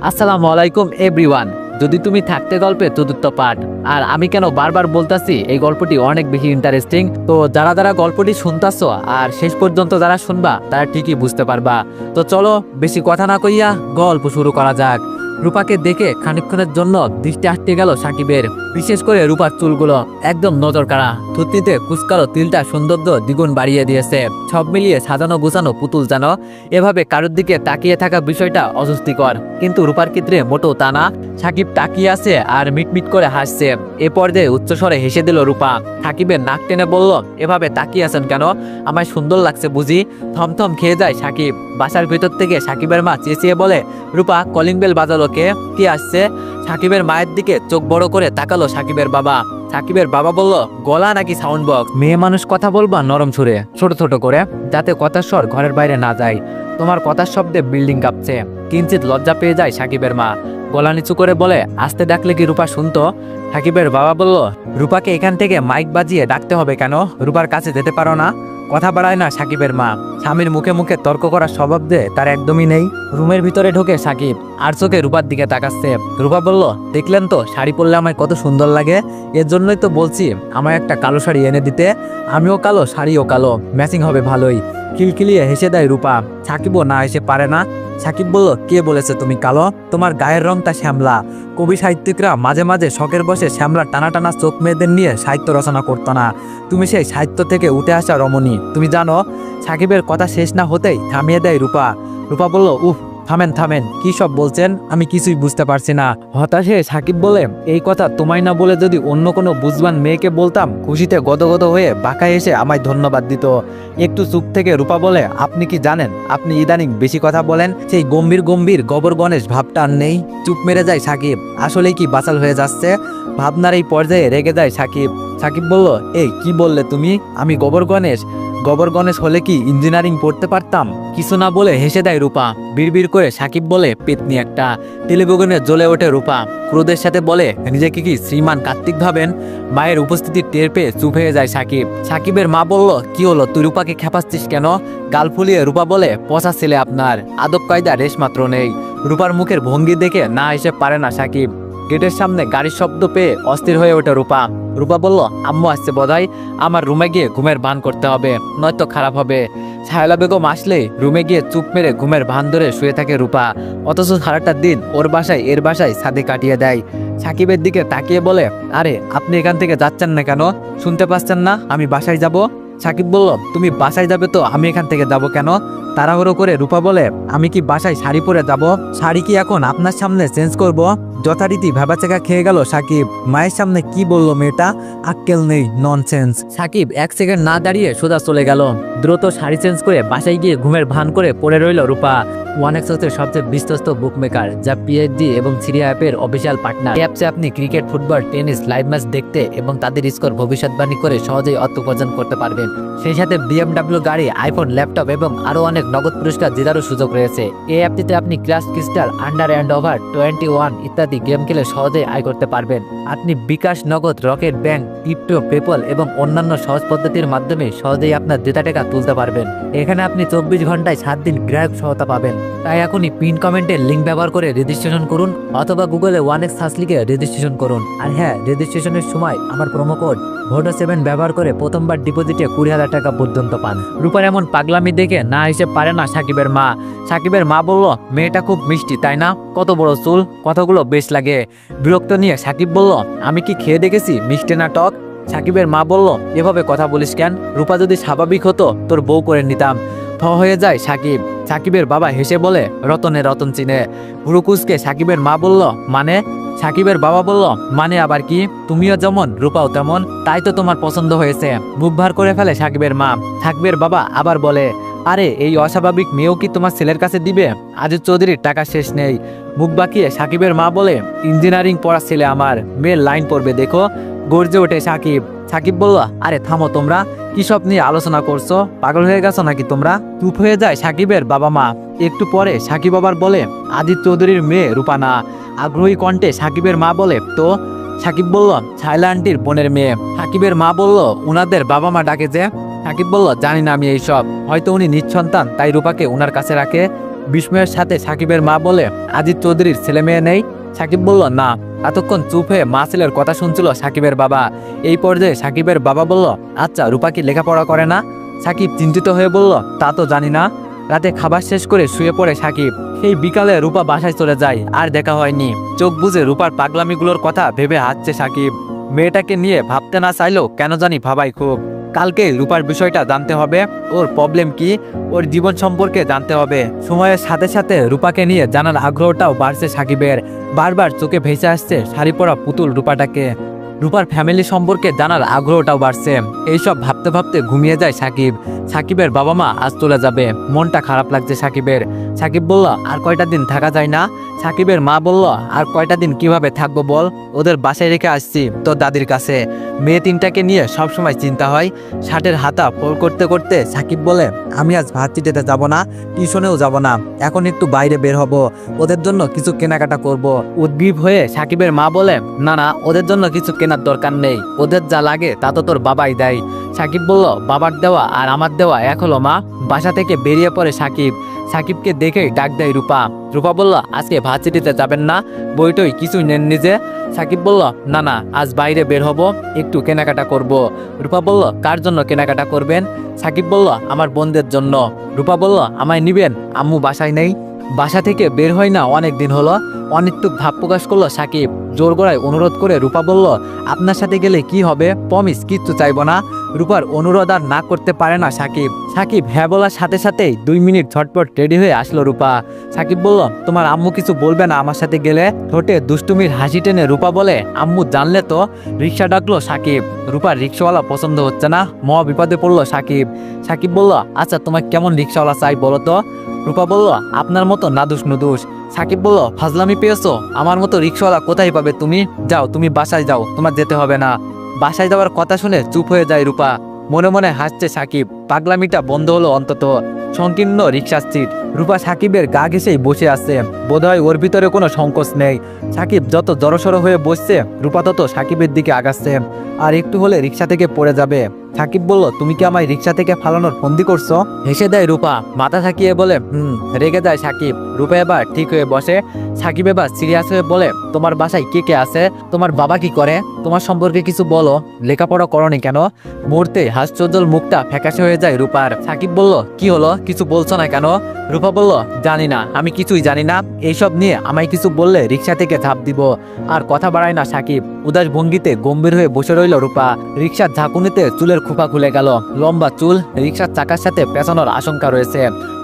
আসসালামু আলাইকুম এভরিওয়ান। যদি তুমি থাকতে গল্পে চতুর্থ পার্ট। আর আমি কেন বারবার বলতাছি এই গল্পটি অনেক বেশি ইন্টারেস্টিং, তো যারা যারা গল্পটি শুনতাছো আর শেষ পর্যন্ত যারা শুনবা তারা ঠিকই বুঝতে পারবা। তো চলো বেশি কথা না কইয়া গল্প শুরু করা যাক। রূপাকে দেখে খানিকক্ষণের জন্য দৃষ্টি আটকে গেল সাকিবের, বিশেষ করে রূপার চুলগুলো একদম নজর কাড়া, থুতনিতে কুচকালো তিলটা সৌন্দর্য দ্বিগুণ বাড়িয়ে দিয়েছে। সব মিলিয়ে সাজানো গোছানো পুতুল যেন। এভাবে কারোর দিকে তাকিয়ে থাকা বিষয়টা অস্বস্তিকর, কিন্তু রূপার ক্ষেত্রে মোটেও তা না। সাকিব তাকিয়ে আছে আর মিটমিট করে হাসছে। এ পর্যায়ে উচ্চস্বরে হেসে দিল রূপা। সাকিবের নাক টেনে বলল, এভাবে তাকিয়ে আছেন কেন? আমায় সুন্দর লাগছে বুঝি? থমথম খেয়ে যায় সাকিব। বাসার ভেতর থেকে সাকিবের মা চেঁচিয়ে বলে, রূপা কলিং বেল বাজালো কে আসছে? সাকিবের মায়ের দিকে চোখ বড় করে তাকালো সাকিবের বাবা। সাকিবের বাবা বলল, গলা নাকি সাউন্ড বক্স? মেয়ে মানুষ কথা বলবা নরম সুরে, ছোট ছোট করে, যাতে কথার স্বর ঘরের বাইরে না যায়। তোমার কথার শব্দে বিল্ডিং কাঁপছে। কিঞ্চিত লজ্জা পেয়ে যায় সাকিবের মা। গলা নিচু করে বলে, আসতে ডাকলে কি রূপা শুনতো? সাকিবের বাবা বলল, রূপাকে এখান থেকে মাইক বাজিয়ে ডাকতে হবে কেন? রূপার কাছে যেতে পারো না? কথা বাড়ায় না সাকিবের মা। স্বামীর মুখে মুখে তর্ক করার স্বভাব যে তার একদমই নেই। রুমের ভিতরে ঢোকে সাকিব, আর চোখে রূপার দিকে তাকাচ্ছে। রূপা বলল, দেখলেন তো শাড়ি পরলে আমায় কত সুন্দর লাগে? এর জন্যই তো বলছি আমায় একটা কালো শাড়ি এনে দিতে। আমিও কালো, শাড়িও কালো, ম্যাচিং হবে ভালোই। খিলখিলিয়ে হেসে দেয় রূপা। সাকিবও না এসে পারে না। সাকিব বলল, কে বলেছে তুমি কালো? তোমার গায়ের রংটা শ্যামলা। কবি সাহিত্যিকরা মাঝে মাঝে শখের বসে শ্যামলা টানা টানা চোখ মেয়েদের নিয়ে সাহিত্য রচনা করতো না? তুমি সেই সাহিত্য থেকে উঠে আসা রমণী, তুমি জানো? সাকিবের কথা শেষ না হতেই থামিয়ে দেয় রূপা। রূপা বলল, উফ, থামেন থামেন, কি সব বলছেন? আমি কিছুই বুঝতে পারছি না। হতাশে সাকিব বলে, এই কথা তোমায় না বলে যদি অন্য কোনো বুঝবান মেয়েকে বলতাম, খুশিতে গদগদ হয়ে বাঁকায় এসে আমায় ধন্যবাদ দিত। একটু চুপ থেকে রূপা বলে, আপনি কি জানেন আপনি ইদানিং বেশি কথা বলেন? সেই গম্ভীর গম্ভীর গবর গণেশ ভাবটা আর নেই। চুপ মেরে যায় সাকিব। আসলেই কি বাচাল হয়ে যাচ্ছে? ভাবনার এই পর্যায়ে রেগে যায় সাকিব। সাকিব বলল, এই কি বললে তুমি? আমি গবর গণেশ? গবর গণেশ হলে কি ইঞ্জিনিয়ারিং পড়তে পারতাম? কিছু না বলে হেসে দেয় রূপা। বিড়বিড় করে সাকিব বলে, পেতনি একটা। টেলিগগনে জ্বলে ওঠে রূপা। ক্রোধের সাথে বলে, নিজেকে কি শ্রীমান কার্তিক ভাবেন? মায়ের উপস্থিতি টের পেয়ে চুপ হয়ে যায় সাকিব। সাকিবের মা বলল, কি হলো, তুই রূপাকে খেপাচ্ছিস কেন? গাল ফুলিয়ে রূপা বলে, পচা ছেলে আপনার, আদব কায়দা রেশ মাত্র নেই। রূপার মুখের ভঙ্গি দেখে না এসে পারে না সাকিব। গেটের সামনে গাড়ির শব্দ পেয়ে অস্থির হয়ে ওঠে রূপা। রূপা বলল, আম্মু আসছে বোধহয়, আমার রুমে গিয়ে ঘুমের ভান করতে হবে, নয়তো খারাপ হবে। ছায়লা বেগম আসলে রুমে গিয়ে চুপ মেরে ঘুমের ভান ধরে শুয়ে থাকে রূপা। অথচ সারাটা দিন ওর বাসায় এর বাসায় ছাদে কাটিয়ে দেয়। সাকিবের দিকে তাকিয়ে বলে, আরে আপনি এখান থেকে যাচ্ছেন না কেন? শুনতে পাচ্ছেন না আমি বাসায় যাব? সাকিব বলল, তুমি বাসায় যাবে তো আমি এখান থেকে যাব কেন? তাড়াহুড়ো করে রূপা বলে, আমি কি বাসায় শাড়ি পরে যাব? শাড়ি কি এখন আপনার সামনে চেঞ্জ করব? যথারীতি ভেবাচেকা খেয়ে গেল সাকিব। মায়ের সামনে কি বললো মেয়েটা? আক্কেল নেই, ননসেন্স। সাকিব এক সেকেন্ড না দাঁড়িয়ে সোজা চলে গেল। দ্রুত শাড়ি চেঞ্জ করে বাসায় গিয়ে ঘুমের ভান করে পড়ে রইল রূপা। ওয়ানএক্সের সবচেয়ে বিশ্বস্ত বুকমেকার, যা পিএইচডি এবং সিরিয়া অ্যাপের অফিসিয়াল পার্টনার। এই অ্যাপসে আপনি cricket, football, tennis live match দেখতে এবং তাদের স্কোর ভবিষ্যৎবাণী করে সহজেই অর্থ উপার্জন করতে পারবেন। সেই সাথে BMW গাড়ি, আইফোন, ল্যাপটপ এবং আরও অনেক নগদ পুরস্কার জেতারও সুযোগ রয়েছে। এই অ্যাপটিতে আপনি crush crystal, under and over 21 ইত্যাদি গেম খেলে সহজেই আয় করতে পারবেন। আপনি বিকাশ, নগদ, রকেট ব্যাংক, ক্রিপ্টো, পেপল এবং অন্যান্য সহজ পদ্ধতির মাধ্যমে সহজেই আপনার জেতা টাকা তুলতে পারবেন। এখানে আপনি 24 ঘন্টায় 7 দিন গ্রাহক সহায়তা পাবেন। তাই এখনই পিন কমেন্টের লিঙ্ক ব্যবহার করে রেজিস্ট্রেশন করুন, অথবা গুগলে 1x সার্চ লিখে রেজিস্ট্রেশন করুন। আর হ্যাঁ, রেজিস্ট্রেশনের সময় আমার প্রোমো কোড VODO7 ব্যবহার করে প্রথমবার ডিপোজিটে 20,000 টাকা পর্যন্ত পান। রূপার এমন পাগলামি দেখে না এসে পারে না সাকিবের মা। সাকিবের মা বলল, মেয়েটা খুব মিষ্টি তাই না? কত বড় চুল, কথাগুলো বেশ লাগে। বিরক্ত নিয়ে সাকিব বলল, আমি কি খেয়ে দেখেছি মিষ্টি না টক? সাকিবের মা বলল, এভাবে কথা বলিস কেন? রূপা যদি স্বাভাবিক হতো তোর বউ করে নিতাম। হয়ে যায় সাকিব। সাকিবের বাবা হেসে বলে, রতনে রতন চিনে। ভুরুকুসকে সাকিবের মা বলল, মানে? সাকিবের বাবা বলল, মানে আবার কি? তুমিও যেমন রূপাও তেমন, তাই তো তোমার পছন্দ হয়েছে। মুখ ভার করে ফেলে সাকিবের মা। সাকিবের বাবা আবার বলে, আরে এই অস্বাভাবিক মেয়েও কি তোমার ছেলের কাছে দিবে? আজিজ চৌধুরীর টাকা শেষ নেই। মুখ বাঁকিয়ে সাকিবের মা বলে, ইঞ্জিনিয়ারিং পড়া ছেলে আমার, মেয়ের লাইন পড়বে দেখো। গর্জে ওঠে সাকিব। সাকিব বলল, আরে থামো তোমরা, কি সব নিয়ে আলোচনা করছো? পাগল হয়ে গেছো নাকি তোমরা? চুপ হয়ে যায় সাকিবের বাবা মা। একটু পরে সাকিব আবার বলে, আজিজ চৌধুরীর মেয়ে রূপা না। আগ্রহী কণ্ঠে সাকিবের মা বলে, তো? সাকিব বলল, ছায়লা আন্টির বোনের মেয়ে। সাকিবের মা বলল, উনাদের বাবা মা ডাকে যে? সাকিব বলল, জানি না আমি এইসব, হয়তো উনি নিঃসন্তান তাই রূপাকে উনার কাছে রাখে। বিস্ময়ের সাথে সাকিবের মা বলে, আজিজ চৌধুরীর ছেলে মেয়ে নেই? সাকিব বলল, না। এতক্ষণ চুপ হয়ে মা ছেলের কথা শুনছিল সাকিবের বাবা। এই পর্যায়ে সাকিবের বাবা বলল, আচ্ছা রূপা কি লেখাপড়া করে না? সাকিব চিন্তিত হয়ে বলল, তা তো জানি না। রাতে খাবার শেষ করে শুয়ে পড়ে সাকিব। সেই বিকালে রূপা বাসায় চলে যায়, আর দেখা হয়নি। চোখ বুজে রূপার পাগলামিগুলোর কথা ভেবে হাসছে সাকিব। মেয়েটাকে নিয়ে ভাবতে না চাইলেও কেন জানি ভাবাই খুব। কালকে রূপার বিষয়টা জানতে হবে, ওর প্রবলেম কি, ওর জীবন সম্পর্কে জানতে হবে। সময়ের সাথে সাথে রূপাকে নিয়ে জানার আগ্রহটাও বাড়ছে সাকিবের। বারবার চোখে ভেসে আসছে শাড়ি পরা পুতুল রূপাটাকে। রূপার ফ্যামিলি সম্পর্কে জানার আগ্রহটাও বাড়ছে। এইসব ভাবতে ভাবতে ঘুমিয়ে যায় সাকিব। সাকিবের বাবা মা আজ চলে যাবে, মনটা খারাপ লাগছে সাকিবের। সাকিব বলল, আর কয়টা দিন থাকা যায় না? সাকিবের মা বলল, আর কয়টা দিন কিভাবে থাকবো বল, ওদের বাসায় রেখে আসছি তোর দাদির কাছে। মেয়ে তিনটাকে নিয়ে সবসময় চিন্তা হয়। শার্টের হাতা ফোল্ড করতে করতে সাকিব বলে, আমি আজ ভার্সিটিতে যাব না, টিউশনেও যাব না, এখন একটু বাইরে বের হব, ওদের জন্য কিছু কেনাকাটা করব। উদ্গ্রীব হয়ে সাকিবের মা বলে, না না, ওদের জন্য কিছু কেনার দরকার নেই, ওদের যা লাগে তা তো তোর বাবাই দেয়। সাকিব বলল, বাবার দেওয়া আর আমার দেওয়া এক হলো মা। বাসা থেকে বেরিয়ে পড়ে সাকিব। সাকিবকে দেখেই ডাক দেয় রূপা। রূপা বলল, আজকে ভার্সিটিতে যাবেন না? বইটই কিছুই নেন নিজে? সাকিব বলল, না না, আজ বাইরে বের হব, একটু কেনাকাটা করব। রূপা বলল, কার জন্য কেনাকাটা করবেন? সাকিব বলল, আমার বোনদের জন্য। রূপা বলল, আমায় নিবেন? আম্মু বাসায় নেই। বাসা থেকে বের হয় না অনেক দিন হলো। অনেকটুক ভাব প্রকাশ করলো সাকিব। জোর গলায় অনুরোধ করে রূপা বলল, আপনার সাথে গেলে কি হবে, প্রমিস, কিচ্ছু চাইবো না। রূপার অনুরোধ আর না করতে পারে না সাকিব। সাকিব হ্যাঁ বলার সাথে সাথেই 2 মিনিট ঝটপট রেডি হয়ে আসলো রূপা। সাকিব বলল, তোমার আম্মু কিছু বলবে না আমার সাথে গেলে? ঠোঁটে দুষ্টুমির হাসি টেনে রূপা বলে, আম্মু জানলে তো। রিক্সা ডাকলো সাকিব। রূপার রিক্সাওয়ালা পছন্দ হচ্ছে না, মহা বিপদে পড়লো সাকিব। সাকিব বলল, আচ্ছা তোমার কেমন রিক্সাওয়ালা চাই বলো তো? রূপা বলল, আপনার মতো নাদুস নুদুস। সাকিব বলল, ফাজলামি পেয়েছো? আমার মতো রিক্সাওয়ালা কোথায় পাবে তুমি? যাও, তুমি বাসায় যাও, তোমার যেতে হবে না। বাসায় যাওয়ার কথা শুনে চুপ হয়ে যায় রূপা। মনে মনে হাসছে সাকিব। পাগলামিটা বন্ধ হলো অন্তত। সংকীর্ণ রিক্সার সিট। রূপা সাকিবের গা ঘেঁষেই বসে আছে। বোধহয় ওর ভিতরে কোনো সংকোচ নেই। সাকিব যত জড়সড় হয়ে বসছে, রূপা তত সাকিবের দিকে আগাচ্ছে। আর একটু হলে রিক্সা থেকে পড়ে যাবে। সাকিব বলল, তুমি কি আমায় রিক্সা থেকে ফালানোর ফন্দি করছো? হেসে দেয় রূপা, মাথা থাকিয়ে বলে, রেগে যায় সাকিব। রূপা এবার ঠিক হয়ে বসে। সাকিব এবার সিরিয়াস হয়ে বলে, তোমার বাসায় কে কে আছে? তোমার বাবা কি করে? তোমার সম্পর্কে কিছু বলো। লেখাপড়া করনি কেন? মুহূর্তে হাস্যোজ্জ্বল মুখটা ফ্যাকাশে হয়ে যায় রূপার। সাকিব বলল, কি হলো, কিছু বলছো না কেন? রূপা বলল, জানি না, আমি কিছুই জানি না। এইসব নিয়ে আমায় কিছু বললে রিক্সা থেকে ঝাঁপ দিব। আর কথা বাড়ায় না সাকিব। উদাস ভঙ্গিতে গম্ভীর হয়ে বসে রইল রূপা। রিক্সার ঝাঁকুনিতে চুলের খোপা খুলে গেল। লম্বা চুল, রিক্সার চাকার সাথে পেছানোর আশঙ্কা রয়েছে।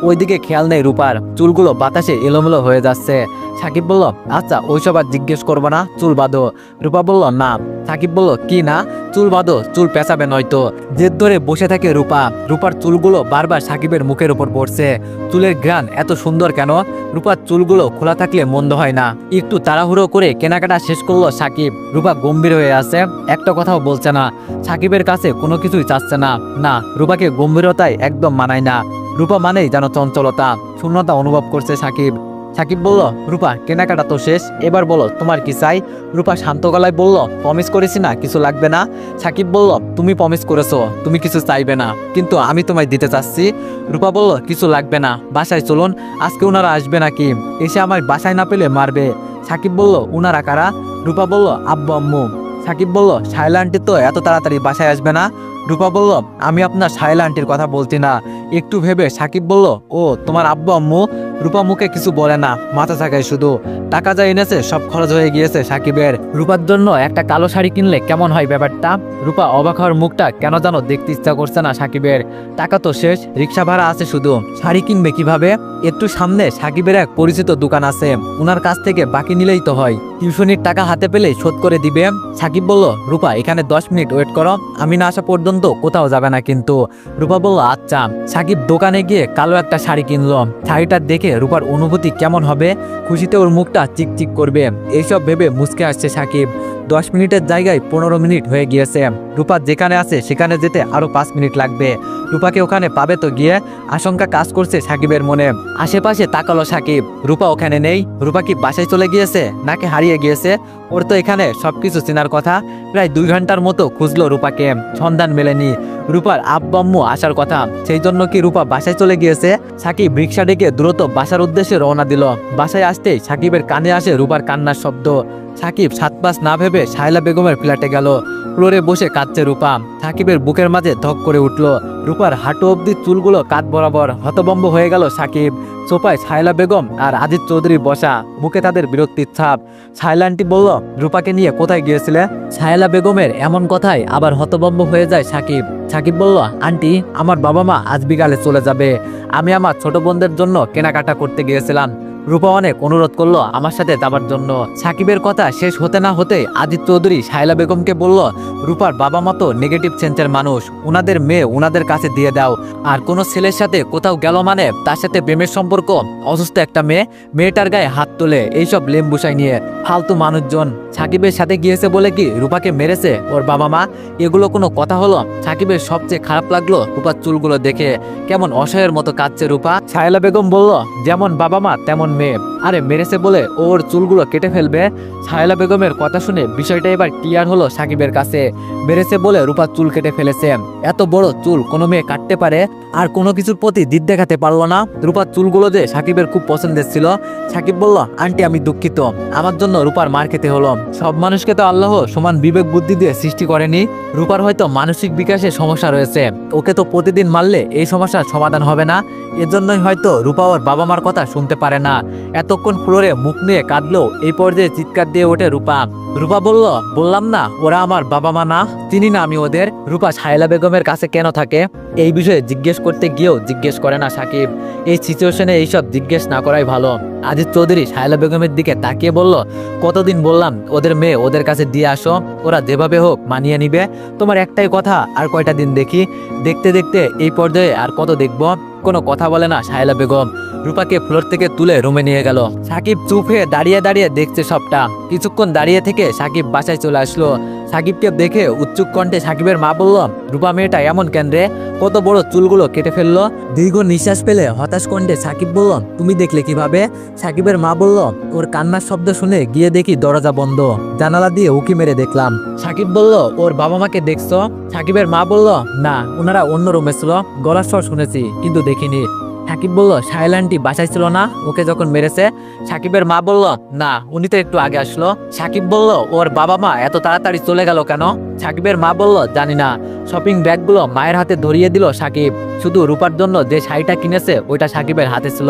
ওইদিকে খেয়াল নেই রূপার। চুলগুলো বাতাসে এলোমেলো হয়ে যাচ্ছে। সাকিব বলল, আচ্ছা ওইসব আর জিজ্ঞেস করবো না, চুল বাঁধো। রূপা বলল, না। সাকিব বলল, কি না? চুল বাঁধো, চুল পেঁচাবে নয়তো। জেদ ধরে বসে থাকে রূপা। রূপার চুলগুলো বারবার সাকিবের মুখের উপর পড়ছে। চুলের ঘ্রাণ এত সুন্দর কেন? রূপার চুলগুলো খোলা থাকলে মন্দ হয় না। একটু তাড়াহুড়ো করে কেনাকাটা শেষ করলো সাকিব। রূপা গম্ভীর হয়ে আছে, একটা কথাও বলছে না। সাকিবের কাছে কোনো কিছুই চাচ্ছে না। না, রূপাকে গম্ভীরতায় একদম মানায় না। রূপা মানেই যেন চঞ্চলতা, শূন্যতা অনুভব করছে সাকিব। সাকিব বলল, রূপা কেনাকাটা তো শেষ, এবার বলো তোমার কি চাই? রূপা শান্ত গলায় বলল, প্রমিস করেছি না কিছু লাগবে না। সাকিব বলল, তুমি প্রমিস করেছো তুমি কিছু চাইবে না, কিন্তু আমি তোমায় দিতে চাচ্ছি। রূপা বলল, কিছু লাগবে না, বাসায় চলুন। আজকে ওনারা আসবে নাকি? এসে আমার বাসায় না পেলে মারবে। সাকিব বলল, উনারা কারা? রূপা বলল, আব্বু আম্মু। সাকিব বলল, শায়লা আন্টি তো এত তাড়াতাড়ি বাসায় আসবে না। রূপা বলল, আমি আপনার শায়লা আন্টির কথা বলছি না। একটু ভেবে সাকিব বলল, ও তোমার আব্বু আম্মু। রূপা মুখে কিছু বলে না, মাথা থাকায় শুধু। টাকা যা এনেছে সব খরচ হয়ে গিয়েছে সাকিবের। রূপার জন্য একটা কালো শাড়ি কিনলে কেমন হয় ব্যাপারটা? রূপা অবাক হওয়ার মুখটা কেন যেন দেখতে ইচ্ছা করছে না সাকিবের। টাকা তো শেষ, রিক্সা ভাড়া আছে শুধু, শাড়ি কিনবে কিভাবে? একটু সামনে সাকিবের এক পরিচিত দোকান আছে, উনার কাছ থেকে বাকি নিলেই তো হয়। টিউশনির টাকা হাতে পেলে শোধ করে দিবে। সাকিব বলল, রূপা এখানে 10 মিনিট ওয়েট করো, আমি না আসা পর্যন্ত কোথাও যাবে না কিন্তু। রূপা বলল, আচ্ছা। সাকিব দোকানে গিয়ে কালো একটা শাড়ি কিনলো। শাড়িটা দেখে রূপার অনুভূতি কেমন হবে? খুশিতে ওর মুখটা চিকচিক করবে, এইসব ভেবে মুচকে আসছে সাকিব। 10 মিনিটের জায়গায় 15 মিনিট হয়ে গিয়েছে। রূপা যেখানে আছে সেখানে যেতে আরো 5 মিনিট লাগবে। রূপাকে ওখানে পাবে তো গিয়ে? আশঙ্কা কাজ করছে সাকিবের মনে। আশেপাশে তাকালো সাকিব, রূপা ওখানে নেই। রূপা কি বাসায় চলে গিয়েছে নাকি হারিয়ে গিয়েছে? ওর তো এখানে সবকিছু চেনার কথা। প্রায় 2 ঘন্টার মতো খুঁজলো রূপাকে, সন্ধান মেলেনি। রূপার আব্বাম্মু আসার কথা, সেই জন্য কি রূপা বাসায় চলে গিয়েছে? সাকিব রিক্সা ডেকে দ্রুত বাসার উদ্দেশ্যে রওনা দিল। বাসায় আসতেই সাকিবের কানে আসে রূপার কান্নার শব্দ। সাকিব 7 পাঁচ না ভেবে শায়লা বেগমের ফ্ল্যাটে গেল। ফ্লোরে বসে কাঁদছে রূপা। সাকিবের বুকের মাঝে ধক করে উঠল। রূপার হাঁটু অব্দি চুলগুলো কাঁধ বরাবর। হতভম্ব হয়ে গেল সাকিব। সোফায় শায়লা বেগম আর আজিজ চৌধুরী বসা, মুখে তাদের বিরক্তির ছাপ। শায়লা আন্টি বলল, রূপাকে নিয়ে কোথায় গিয়েছিলে? শায়লা বেগমের এমন কথায় আবার হতভম্ব হয়ে যায় সাকিব। সাকিব বলল, আন্টি, আমার বাবা মা আজ বিকালে চলে যাবে। আমি আমার ছোট বোনদের জন্য কেনাকাটা করতে গিয়েছিলাম। রূপা অনেক অনুরোধ করলো আমার সাথে যাবার জন্য। সাকিবের কথা শেষ হতে না হতেই আজিজ চৌধুরী শায়লা বেগমকে বলল, রূপার বাবা মা তো নেগেটিভ সেন্সের মানুষ, উনাদের মেয়ে উনাদের কাছে দিয়ে দাও। আর কোনো ছেলের সাথে কোথাও গেল মানে তার সাথে প্রেমের সম্পর্ক। অসুস্থ একটা মেয়েটার গায়ে হাত তোলে, এইসব লেম্বুসাই নিয়ে ফালতু মানুষজন। সাকিবের সাথে গিয়েছে বলে কি রূপাকে মেরেছে ওর বাবা মা? এগুলো কোনো কথা হলো? সাকিবের সবচেয়ে খারাপ লাগলো রূপার চুলগুলো দেখে। কেমন অসহায়ের মতো কাঁদছে রূপা। শায়লা বেগম বলল, যেমন বাবা মা তেমন মেয়ে। আরে মেরেছে বলে ওর চুলগুলো কেটে ফেলবে? শায়লা বেগমের কথা শুনে বিষয়টা এবার ক্লিয়ার হলো সাকিবের কাছে। মেরেছে বলে রূপার চুল কেটে ফেলেছে। এত বড় চুল কোনো মেয়ে কাটতে পারে? আর কোনো কিছুর প্রতি দিদ দেখাতে পারলো না। রূপার চুলগুলো যে সাকিবের খুব পছন্দের ছিল। সাকিব বলল, আন্টি আমি দুঃখিত, আমার জন্য রূপার মার খেতে হলো। সব মানুষকে তো আল্লাহ সমান বিবেক বুদ্ধি দিয়ে সৃষ্টি করেনি। রূপার হয়তো মানসিক বিকাশে সমস্যা রয়েছে, ওকে তো প্রতিদিন মারলে এই সমস্যার সমাধান হবে না। এজন্যই হয়তো রূপা ওর বাবা মার কথা শুনতে পারে না। এতক্ষণ ফ্লোরে মুখ নিয়ে কাঁদলো, এই পর্যায়ে চিৎকার দিয়ে ওঠে রূপা। রূপা বলল, বললাম না ওরা আমার বাবা মা না, চিনি না আমি ওদের। রূপা শায়লা বেগমের কাছে কেন থাকে এই বিষয়ে জিজ্ঞেস করতে গিয়েও জিজ্ঞেস করে না সাকিব। এই সিচুয়েশনে এইসব জিজ্ঞেস না করাই ভালো। আজিজ চৌধুরী শায়লা বেগমের দিকে তাকিয়ে বলল, কতদিন বললাম ওদের মেয়ে ওদের কাছে দিয়ে আসো, ওরা যেভাবে হোক মানিয়ে নিবে। তোমার একটাই কথা, আর কয়টা দিন দেখি? দেখতে দেখতে এই পর্যায়ে আর কত দেখব? কোনো কথা বলে না শায়লা বেগম। রূপাকে ফ্লোর থেকে তুলে রুমে নিয়ে গেল। সাকিব চুপ হয়ে দাঁড়িয়ে দাঁড়িয়ে দেখছে সবটা। কিছুক্ষণ দাঁড়িয়ে থেকে সাকিব বাসায় চলে আসলো। সাকিবকে দেখে উচ্চুক কণ্ঠে সাকিবের মা বলল, রূপা মেয়েটা এমন কেন রে? কত বড় চুলগুলো কেটে ফেললো। দীর্ঘ নিঃশ্বাস ফেলে হতাশ কণ্ঠে সাকিব বলল, তুমি দেখলে কিভাবে? সাকিবের মা বলল, ওর কান্নার শব্দ শুনে গিয়ে দেখি দরজা বন্ধ, জানালা দিয়ে উকি মেরে দেখলাম। সাকিব বলল, ওর বাবা মাকে দেখছো? সাকিবের মা বলল, না, ওনারা অন্য রুমে ছিল, গলার স্বর শুনেছি কিন্তু দেখিনি। সাকিব বলল, শায়লা আন্টি বাসায় ছিল না ওকে যখন মেরেছে? সাকিবের মা বলল, না, উনি তো একটু আগে আসলো। সাকিব বলল, ওর বাবা মা এত তাড়াতাড়ি চলে গেল কেন? সাকিবের মা বলল, জানি না। শপিং ব্যাগগুলো মায়ের হাতে ধরিয়ে দিল সাকিব। শুধু রূপার জন্য যে শাড়িটা কিনেছে ওইটা সাকিবের হাতে ছিল।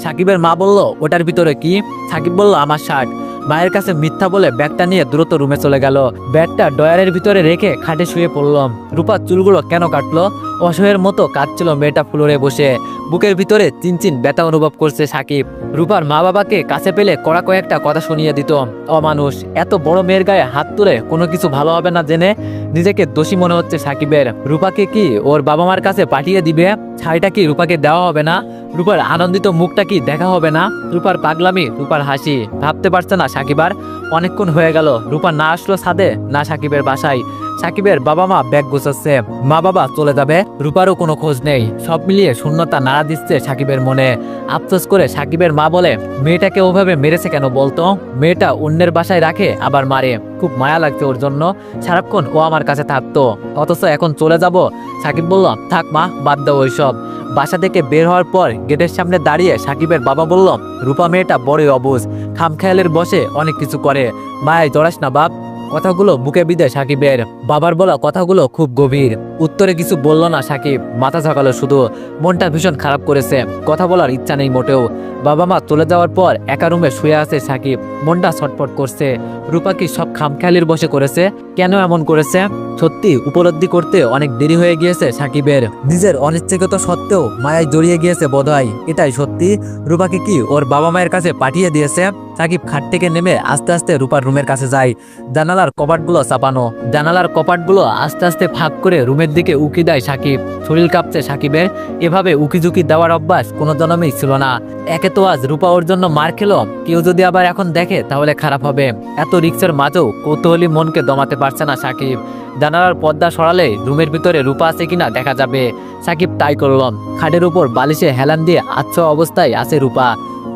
সাকিবের মা বলল, ওটার ভিতরে কি? সাকিব বলল, আমার শার্ট। মায়ের কাছে মিথ্যা বলে ব্যাগটা নিয়ে দ্রুত রুমে চলে গেল। ব্যাগটা ডয়ারের ভিতরে রেখে খাটে শুয়ে পড়লাম। রূপার চুলগুলো কেন কাটলো? অসহায়ের মতো কাঁদছিল মেয়েটা ফ্লোরে বসে। বুকের ভিতরে চিনচিন ব্যথা অনুভব করছে সাকিব। রূপার মা বাবাকে কাছে পেলে কড়া কয়েকটা কথা শুনিয়ে দিত। অমানুষ, এত বড় মেয়ের গায়ে হাত তুলে কোনো কিছু ভালো হবে না জেনে নিজেকে দোষী মনে হচ্ছে সাকিবের। রূপাকে কি ওর বাবা মার কাছে পাঠিয়ে দিবে? শাড়িটা কি রূপাকে দেওয়া হবে না? রূপার আনন্দিত মুখটা কি দেখা হবে না? রূপার পাগলামি, রূপার হাসি ভাবতে পারছে না সাকিবার। অনেকক্ষণ হয়ে গেল রূপা না আসলো ছাদে, না সাকিবের বাসায়। সাকিবের বাবা মা ব্যাগ গোছাচ্ছে, মা বাবা চলে যাবে, রূপারও কোনো খোঁজ নেই। সব মিলিয়ে শূন্যতা নাড়া দিচ্ছে সাকিবের মনে। আফসোস করে সাকিবের মা বলে, মেয়েটাকে ওভাবে মেরেছে কেন বলতো? মেয়েটা অন্যের বাসায় রাখে আবার মারে, খুব মায়া লাগছে ওর জন্য। সারাক্ষণ ও আমার কাছে থাকতো, অথচ এখন চলে যাব। সাকিব বলল, থাক মা, বাদ দাও ওইসব। বাসা থেকে বের হওয়ার পর গেটের সামনে দাঁড়িয়ে সাকিবের বাবা বলল, রূপা মেয়েটা বড়ই অবুঝ, খামখেয়ালের বসে অনেক কিছু করে, মায়ায় জড়াস না বাপ। কথাগুলো বুকে বিঁধে সাকিবের। বাবার বলা কথাগুলো খুব গভীর। উত্তরে কিছু বলল না সাকিব, মাথা ঝাঁকালো শুধু। মনটা ভীষণ খারাপ করেছে, কথা বলার ইচ্ছা নেই মোটেও। বাবা মা চলে যাওয়ার পর একা রুমে শুয়ে আছে সাকিব। মনটা ছটফট করছে। রূপা কি সব খামখেয়ালির বসে করেছে? কেন এমন করেছে? সত্যি উপলব্ধি করতে অনেক দেরি হয়ে গিয়েছে সাকিবের। নিজের অনিচ্ছাকৃত সত্ত্বেও মায়ায় জড়িয়ে গিয়েছে বোধহয়। এটাই সত্যি? রূপাকে কি ওর বাবা মায়ের কাছে পাঠিয়ে দিয়েছে? সাকিব খাট থেকে নেমে আস্তে আস্তে রূপার রুমের কাছে যায়। জানালার কপাটগুলো চাপানো, জানালার কপাটগুলো আস্তে আস্তে ফাঁক করে রুমের দিকে উকি দেয় সাকিব। শরীর কাঁপছে সাকিবের। এভাবে উকিঝুঁকি দেওয়ার অভ্যাস কোনো জন্মেই ছিল না। একে তো আজ রূপা ওর জন্য মার খেলো, কেউ যদি আবার এখন দেখে তাহলে খারাপ হবে। এত রিক্সের মাঝেও কৌতূহলী মনকে দমাতে পারছে না সাকিব। জানালার পর্দা সরালে রুমের ভিতরে রূপা আছে কিনা দেখা যাবে। সাকিব তাই করল। খাটের উপর বালিশে হেলান দিয়ে আচ্ছা অবস্থায় আছে রূপা।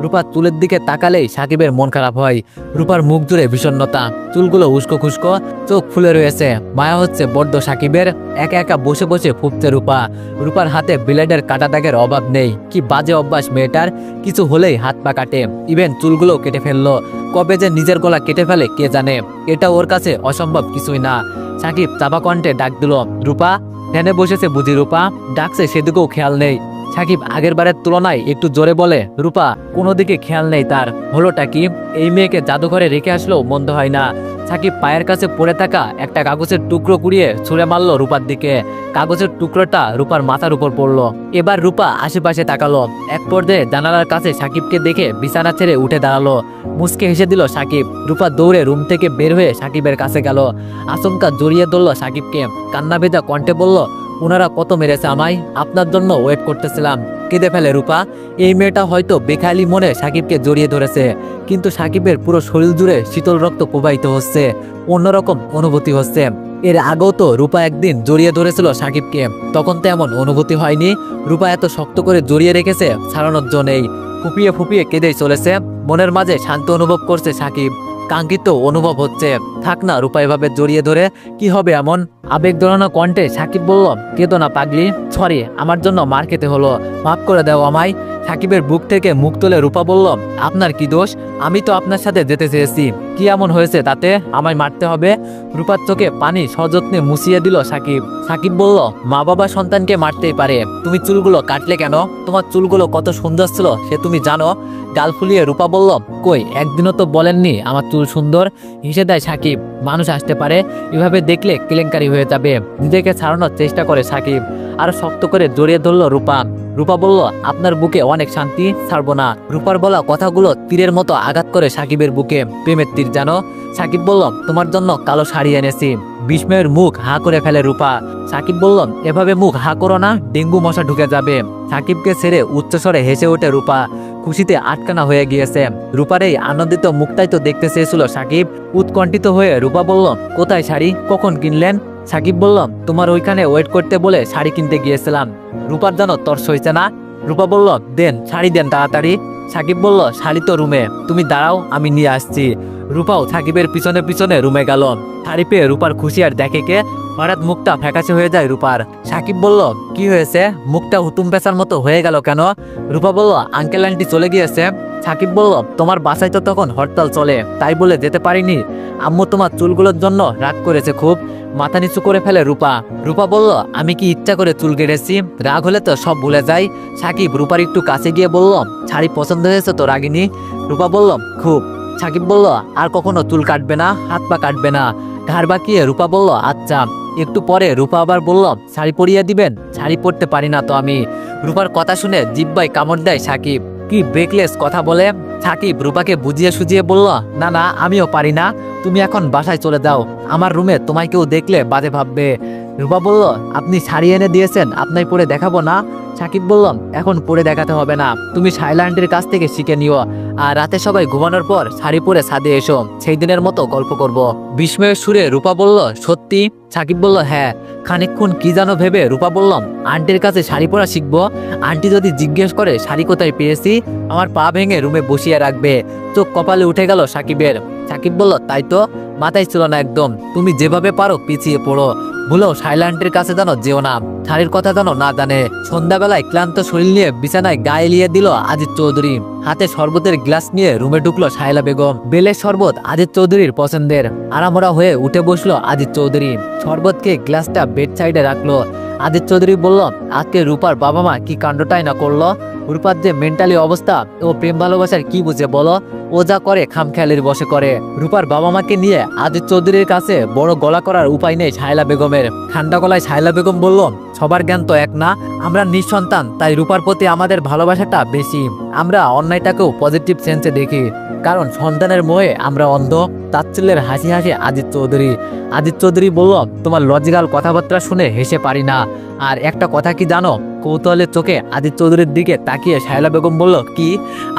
রূপার চুলের দিকে তাকালেই সাকিবের মন খারাপ হয়। রূপার মুখ জুড়ে বিষণ্ণতা, চুলগুলো উস্কো খুস্কো, চোখ ফুলে রয়েছে। মায়া হচ্ছে বড্ড সাকিবের। একা একা বসে বসে ফুপছে রূপা। রূপার হাতে ব্লেডের কাটা দাগের অভাব নেই। কি বাজে অভ্যাস মেয়েটার, কিছু হলেই হাত পা কাটে, ইভেন চুলগুলো কেটে ফেললো। কবে যে নিজের গলা কেটে ফেলে কে জানে। এটা ওর কাছে অসম্ভব কিছুই না। সাকিব চাপা কণ্ঠে ডাক দিল, রূপা। ফ্যানে বসেছে বুঝি রূপা, ডাকছে সেদিকেও খেয়াল নেই। সাকিব আগের বারের তুলনায় একটু জোরে বলে, রূপা। কোনো দিকে খেয়াল নেই তার। হলোটা কি? এই মেয়েকে জাদুঘরে রেখে আসলেও মন্দ হয় না। সাকিব পায়ের কাছে পড়ে থাকা একটা কাগজের টুকরো কুড়িয়ে ছুঁড়ে মারল রূপার দিকে। কাগজের টুকরোটা রূপার মাথার উপর পড়লো। এবার রূপা আশেপাশে তাকালো। এক পর্যায়ে জানালার কাছে সাকিবকে দেখে বিছানা ছেড়ে উঠে দাঁড়ালো। মুচকে হেসে দিল সাকিব। রূপা দৌড়ে রুম থেকে বের হয়ে সাকিবের কাছে গেল। আচমকা জড়িয়ে ধরল সাকিবকে। কান্না ভেজা কণ্ঠে বলল, ওনারা কত মেরেছে আমায়, আপনার জন্য ওয়েট করতেছিলাম। কেঁদে ফেলে রূপা। এই মেয়েটা হয়তো বেখালি মনে সাকিবকে জড়িয়ে ধরেছে, কিন্তু সাকিবের পুরো শরীর জুড়ে শীতল রক্ত প্রবাহিত হচ্ছে। অন্যরকম অনুভূতি হচ্ছে। এর আগেও তো রূপা একদিন জড়িয়ে ধরেছিল সাকিবকে, তখন তো এমন অনুভূতি হয়নি। রূপা এত শক্ত করে জড়িয়ে রেখেছে, ছাড়ানোর জন্যই। ফুপিয়ে ফুপিয়ে কেঁদেই চলেছে। মনের মাঝে শান্তি অনুভব করছে সাকিব। কাঙ্ক্ষিত অনুভব হচ্ছে। থাক না রূপা এভাবে জড়িয়ে ধরে, কি হবে এমন? আবেগ দোলানো কণ্ঠে সাকিব বলল, কেঁদো না পাগলি। সরি, আমার জন্য মার খেতে হলো, মাফ করে দাও আমায়। সাকিবের বুক থেকে মুখ তুলে রূপা বলল, আপনার কি দোষ? আমি তো আপনার সাথে যেতে চেয়েছি, কি এমন হয়েছে তাতে আমায় মারতে হবে? রূপার চোখে পানি সযত্নে মুছিয়ে দিল সাকিব। সাকিব বলল, মা বাবা সন্তানকে মারতেই পারে, তুমি চুলগুলো কাটলে কেন? তোমার চুলগুলো কত সুন্দর ছিল সে তুমি জানো? গাল ফুলিয়ে রূপা বলল, কই একদিনও তো বলেননি আমার চুল সুন্দর। হেসে দেয় সাকিব। মানুষ আসতে পারে, এভাবে দেখলে কেলেঙ্কারি হয়ে যাবে। নিজেকে ছাড়ানোর চেষ্টা করে সাকিব। আর শক্ত করে জড়িয়ে ধরল রূপা। রূপা বলল, আপনার বুকে অনেক শান্তি, ছাড়বো না। রূপার বলা কথাগুলো তীরের মতো আঘাত করে সাকিবের বুকে। প্রেমের তীর জানো। সাকিব বলল, তোমার জন্য কালো শাড়ি এনেছি। বিস্ময়ের মুখ হা করে ফেলে রূপা। সাকিব বলল, এভাবে মুখ হা করো না, ডেঙ্গু মশা ঢুকে যাবে। সাকিবকে ছেড়ে উচ্চস্বরে হেসে ওঠে রূপা। খুশিতে আটকানা হয়ে গিয়েছে। রূপার এই আনন্দিত মুখটাই তো দেখতে চেয়েছিল সাকিব। উৎকণ্ঠিত হয়ে রূপা বলল, কোথায় শাড়ি, কখন কিনলেন? সাকিব বলল, তোমার ওইখানে ওয়েট করতে বলে শাড়ি কিনতে গিয়েছিলাম। রূপার যেন তর্স হয়েছে না। রূপা বলল, দেন শাড়ি দেন তাড়াতাড়ি। সাকিব বলল, শাড়ি তো রুমে, তুমি দাঁড়াও আমি নিয়ে আসছি। রূপাও সাকিবের পিছনে পিছনে রুমে গেল। শাড়ি পেয়ে রূপার খুশি আর দেখে কে। হঠাৎ মুখটা ফ্যাকাশে হয়ে যায় রূপার। সাকিব বলল, কি হয়েছে, মুখটা হুতুম পেঁচার মতো হয়ে গেল কেন? রূপা বলল, আঙ্কেল আন্টি চলে গিয়েছে। সাকিব বলল, তোমার বাসায় তো তখন হরতাল চলে, তাই বলে যেতে পারিনি। আম্মু তোমার চুলগুলোর জন্য রাগ করেছে খুব। মাথা নিচু করে ফেলে রূপা। রূপা বলল, আমি কি ইচ্ছা করে চুল কেটেছি? রাগ হলে তো সব ভুলে যাই। সাকিব রূপার একটু কাছে গিয়ে বলল, শাড়ি পছন্দ হয়েছে তো রাগিনী? রূপা বলল, খুব। সাকিব বলল, আর কখনো চুল কাটবে না, হাত পা কাটবে না। ঘাড় বাঁকিয়ে রূপা বলল, আচ্ছা। একটু পরে রূপা আবার বলল, শাড়ি পরিয়ে দিবেন? শাড়ি পরতে পারি না তো আমি। রূপার কথা শুনে জিব্বায় কামড় দেয় সাকিব। কি ব্রেকলেস কথা বলে। সাকিব রূপাকে বুঝিয়ে সুজিয়ে বলল, না না, আমিও পারি না। তুমি এখন বাসায় চলে যাও, আমার রুমে তোমায় কেউ দেখলে বাজে ভাববে। রূপা বলল, আপনি শাড়ি এনে দিয়েছেন, আপনাই পরে দেখাবো না? সাকিব বলল, এখন পরে দেখাতে হবে না, তুমি শাইলা আন্টির কাছ থেকে শিখে নিও। আর রাতে সবাই ঘুমানোর পর শাড়ি পরে ছাদে এসো, সেই দিনের মতো গল্প করব। বিস্ময়ের সুরে রূপা বলল, সত্যি? সাকিব বলল, হ্যাঁ। খানিকক্ষণ কি জানো ভেবে রূপা বললাম, আন্টির কাছে শাড়ি পরা শিখবো? আন্টি যদি জিজ্ঞেস করে শাড়ি কোথায় পেয়েছি, আমার পা ভেঙে রুমে বসিয়ে রাখবে। চোখ কপালে উঠে গেল সাকিবের। সাকিব বলল, তাই তো, মাথায় ছিল না একদম। তুমি যেভাবে পারো পিছিয়ে পড়ো, ভুলো শাইলা আন্টির কাছে জানো যেও না, শাড়ির কথা জানো না জানে। সন্ধ্যাবেলায় ক্লান্ত শরীর নিয়ে বিছানায় গায়ে লিয়ে দিল আজিজ চৌধুরী। হাতে শরবতের গ্লাস নিয়ে রুমে ঢুকলো শাইলা বেগম। বেলের শরবত আজিজ চৌধুরীর পছন্দের। আরামরা হয়ে উঠে বসলো আজিজ চৌধুরী। শরবত খেয়ে গ্লাসটা বেড সাইডে রাখলো। আদিত্য চৌধুরী বলল, আজকে রূপার বাবা মা কি কাণ্ডটাই না করলো। রূপার যে মেন্টালি অবস্থা, ও প্রেম ভালোবাসার কি বুঝে বলো? ও যা করে খামখেয়ালির বসে করে। রূপার বাবা মাকে নিয়ে আদিত্য চৌধুরীর কাছে বড় গলা করার উপায় নেই শায়লা বেগমের। ঠান্ডা গলায় শায়লা বেগম বলল, সবার জ্ঞান তো এক না, আমরা নিঃসন্তান, তাই রূপার প্রতি আমাদের ভালোবাসাটা বেশি। আমরা অন্যায়টাকেও পজিটিভ সেন্সে দেখি, কারণ সন্তানের মোহে আমরা অন্ধ। তাচ্ছিল্যের হাসি হাসি আদিত্য চৌধুরী বলল, তোমার লজিক্যাল কথাবার্তা শুনে হেসে পারি না। আর একটা কথা কি জানো? কৌতূহলের চোখে আদিত্য চৌধুরীর দিকে তাকিয়ে শায়লা বেগম বলল, কি?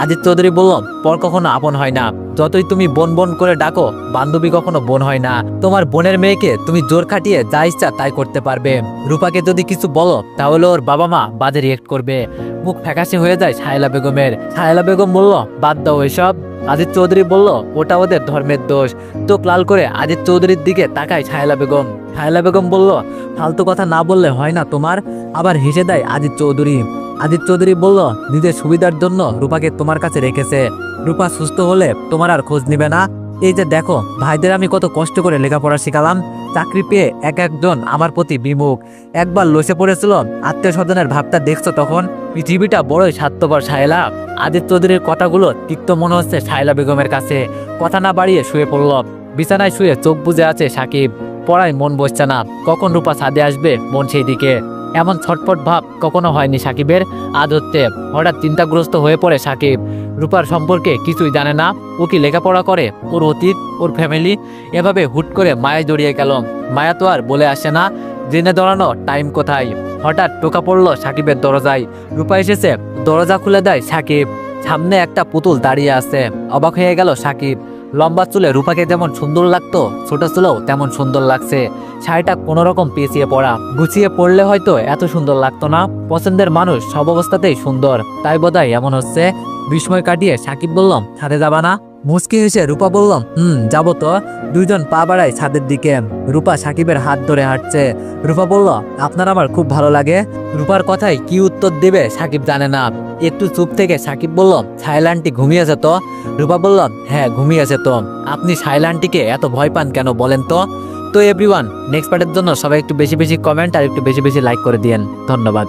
আদিত্য চৌধুরী বলল, পর কখনো আপন হয় না। যতই তুমি বোন বোন করে ডাকো, বান্ধবী কখনো বোন হয় না। তোমার বোনের মেয়েকে তুমি জোর খাটিয়ে যা ইচ্ছা তাই করতে পারবে। রূপাকে যদি কিছু বলো তাহলে ওর বাবা মা বাজে রিয়েক্ট করবে। মুখ ফ্যাকাশে হয়ে যায় শায়লা বেগমের। শায়লা বেগম বলল, বাদ দাও এসব। আদিত্য চৌধুরী বলল, ওটা ওদের ধর্মের দোষ। চোখ লাল করে আদিত্য চৌধুরীর দিকে তাকায় শায়লা বেগম। শায়লা বেগম বলল, ফালতু কথা না বললে হয় না তোমার? আবার হেসে দেয় আদিত্য চৌধুরী বলল, নিজের সুবিধার জন্য রূপাকে তোমার কাছে রেখেছে। রূপা সুস্থ হলে তোমার আর খোঁজ নিবে না। এই যে দেখো, ভাইদের আমি কত কষ্ট করে লেখাপড়া শিখালাম, চাকরি পেয়ে এক একজন আমার প্রতি বিমুখ। একবার লসে পড়েছিল, আত্মীয় স্বজনের ভাবটা দেখছো তখন? পৃথিবীটা বড়ই স্বার্থপর শায়লা। আদিত্য চৌধুরীর কথাগুলো তিক্ত মনে হচ্ছে শায়লা বেগমের কাছে। কথা না বাড়িয়ে শুয়ে পড়ল। বিছানায় শুয়ে চোখ বুজে আছে সাকিব। পড়ায় মন বসছে না। কখন রূপা ছাদে আসবে, মন সেই দিকে। এমন ছটফট ভাব কখনো হয়নি সাকিবের। আজ হচ্ছে। হঠাৎ চিন্তাগ্রস্ত হয়ে পড়ে সাকিব। রূপার সম্পর্কে কিছুই জানে না। ও কি লেখাপড়া করে? ওর অতীত, ওর ফ্যামিলি। এভাবে হুট করে মায়ায় জড়িয়ে গেল। মায়া তো আর বলে আসে না। জেনে দাঁড়ানো টাইম কোথায়? হঠাৎ টোকা পড়লো সাকিবের দরজায়। রূপা এসেছে। দরজা খুলে দেয় সাকিব। সামনে একটা পুতুল দাঁড়িয়ে আছে। অবাক হয়ে গেল সাকিব। লম্বা চুলে রূপাকে যেমন সুন্দর লাগতো, ছোট চুলেও তেমন সুন্দর লাগছে। শাড়িটা কোনো রকম পেঁচিয়ে পড়া। গুছিয়ে পড়লে হয়তো এত সুন্দর লাগতো না। পছন্দের মানুষ সব অবস্থাতেই সুন্দর, তাই বোধহয় এমন হচ্ছে। বিস্ময় কাটিয়ে সাকিব বললাম, ছাদে যাবা না? মুচকি হেসে রূপা বললাম, যাবো তো। দুইজন পা বাড়ায় ছাদের দিকে। রূপা সাকিবের হাত ধরে হাঁটছে। রূপা বলল, আপনার আমার খুব ভালো লাগে। রূপার কথায় কি উত্তর দেবে সাকিব জানে না। একটু চুপ থেকে সাকিব বলল, শায়লা আন্টি ঘুমিয়েছে তো? রূপা বলল, হ্যাঁ ঘুমিয়েছে তো। আপনি শায়লা আন্টিকে এত ভয় পান কেন বলেন তো? তো এভরিওয়ান, নেক্সট পার্টের জন্য সবাই একটু বেশি বেশি কমেন্ট আর একটু বেশি বেশি লাইক করে দিয়েন। ধন্যবাদ।